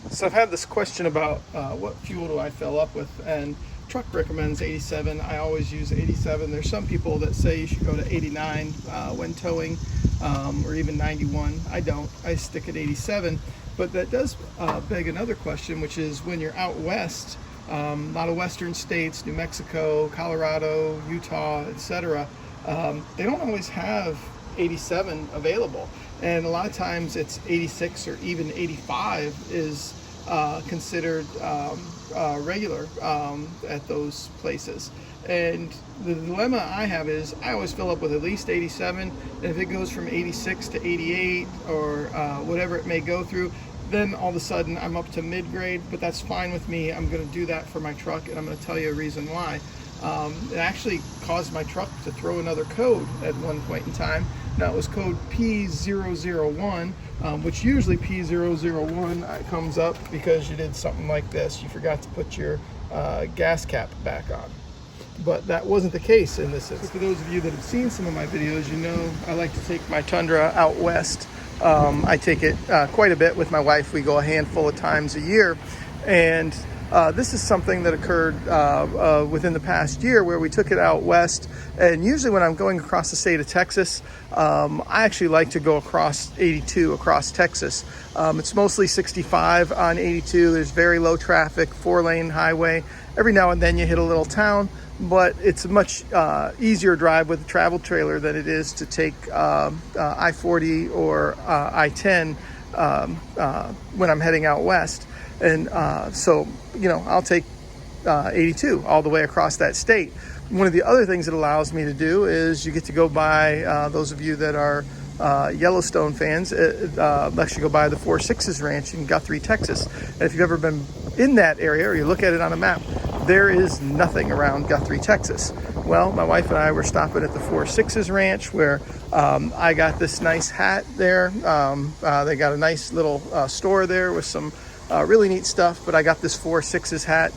So I've had this question about what fuel do I fill up with, and truck recommends 87. I always use 87. There's some people that say you should go to 89 when towing, or even 91. I don't. I stick at 87. But that does beg another question, which is when you're out west, a lot of western states, New Mexico, Colorado, Utah, etc. They don't always have 87 available, and a lot of times it's 86 or even 85 is considered regular at those places. And the dilemma I have is I always fill up with at least 87, and if it goes from 86 to 88 or whatever it may go through, then all of a sudden I'm up to mid-grade, but that's fine with me. I'm going to do that for my truck, and I'm going to tell you a reason why. It actually caused my truck to throw another code at one point in time. Now it was code P001, which usually P001 comes up because you did something like this. You forgot to put your gas cap back on. But that wasn't the case in this instance. For those of you that have seen some of my videos, you know I like to take my Tundra out west. I take it quite a bit with my wife. We go a handful of times a year, and this is something that occurred within the past year where we took it out west. And usually when I'm going across the state of Texas, I actually like to go across 82 across Texas. It's mostly 65 on 82. There's very low traffic, 4-lane highway. Every now and then you hit a little town, but it's a much easier drive with a travel trailer than it is to take I-40 or I-10 when I'm heading out west. And so, you know, I'll take 82 all the way across that state. One of the other things it allows me to do is you get to go by, those of you that are Yellowstone fans, lets you go by the 4 Sixes Ranch in Guthrie, Texas. And if you've ever been in that area or you look at it on a map, there is nothing around Guthrie, Texas. Well, my wife and I were stopping at the 4 Sixes Ranch where I got this nice hat there. They got a nice little store there with some really neat stuff, but I got this 4 Sixes hat.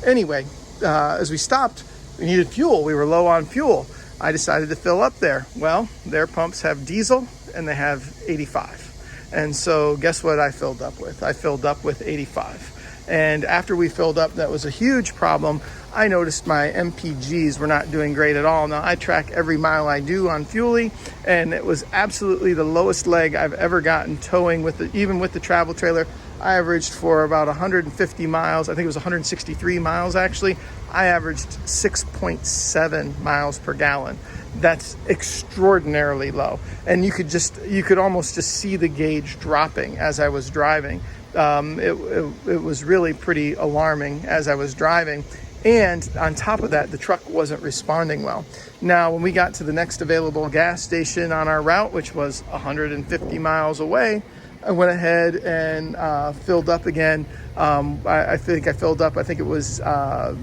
Anyway, as we stopped, we needed fuel. We were low on fuel. I decided to fill up there. Well, their pumps have diesel and they have 85. And so guess what I filled up with? I filled up with 85. And after we filled up, that was a huge problem. I noticed my MPGs were not doing great at all. Now, I track every mile I do on Fuelie, and it was absolutely the lowest leg I've ever gotten towing with even with the travel trailer. I averaged for about 150 miles. I think it was 163 miles actually. I averaged 6.7 miles per gallon. That's extraordinarily low. And you could almost just see the gauge dropping as I was driving. It was really pretty alarming as I was driving. And on top of that, the truck wasn't responding well. Now, when we got to the next available gas station on our route, which was 150 miles away, I went ahead and filled up again. I think I filled up, I think it was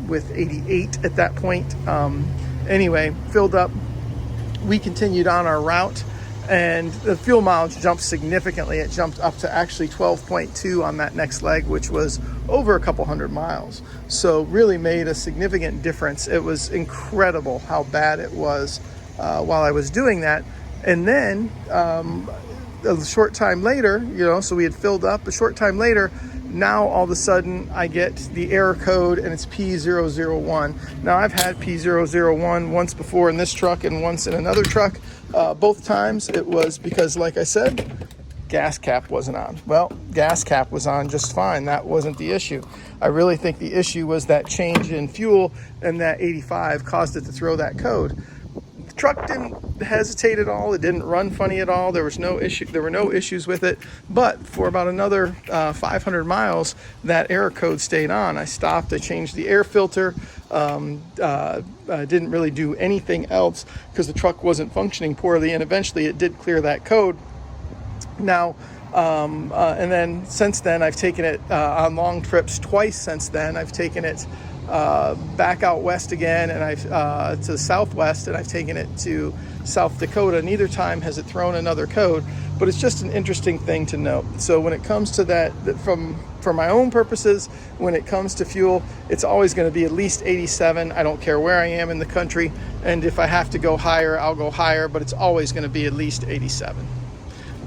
with 88 at that point. Anyway, filled up. We continued on our route, and the fuel mileage jumped significantly. It jumped up to actually 12.2 on that next leg, which was over a couple hundred miles. So really made a significant difference. It was incredible how bad it was while I was doing that. And then a short time later, you know, so we had filled up. A short time later, now all of a sudden I get the error code and it's P001. Now I've had P001 once before in this truck and once in another truck. Both times it was because, like I said, gas cap wasn't on. Well, gas cap was on just fine. That wasn't the issue. I really think the issue was that change in fuel, and that 85 caused it to throw that code. The truck didn't hesitate at all. It didn't run funny at all. There was no issue. There were no issues with it. But for about another 500 miles, that error code stayed on. I stopped. I changed the air filter. Didn't really do anything else because the truck wasn't functioning poorly. And eventually, it did clear that code. Now, and then since then, I've taken it on long trips twice. Since then, I've taken it back out west again, and I've to the southwest, and I've taken it to South Dakota. Neither time has it thrown another code, but it's just an interesting thing to note. So when it comes to that, for my own purposes, when it comes to fuel, it's always going to be at least 87. I don't care where I am in the country, and if I have to go higher, I'll go higher, but it's always going to be at least 87.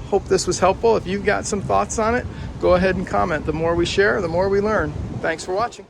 Hope this was helpful. If you've got some thoughts on it, go ahead and comment. The more we share, the more we learn. Thanks for watching.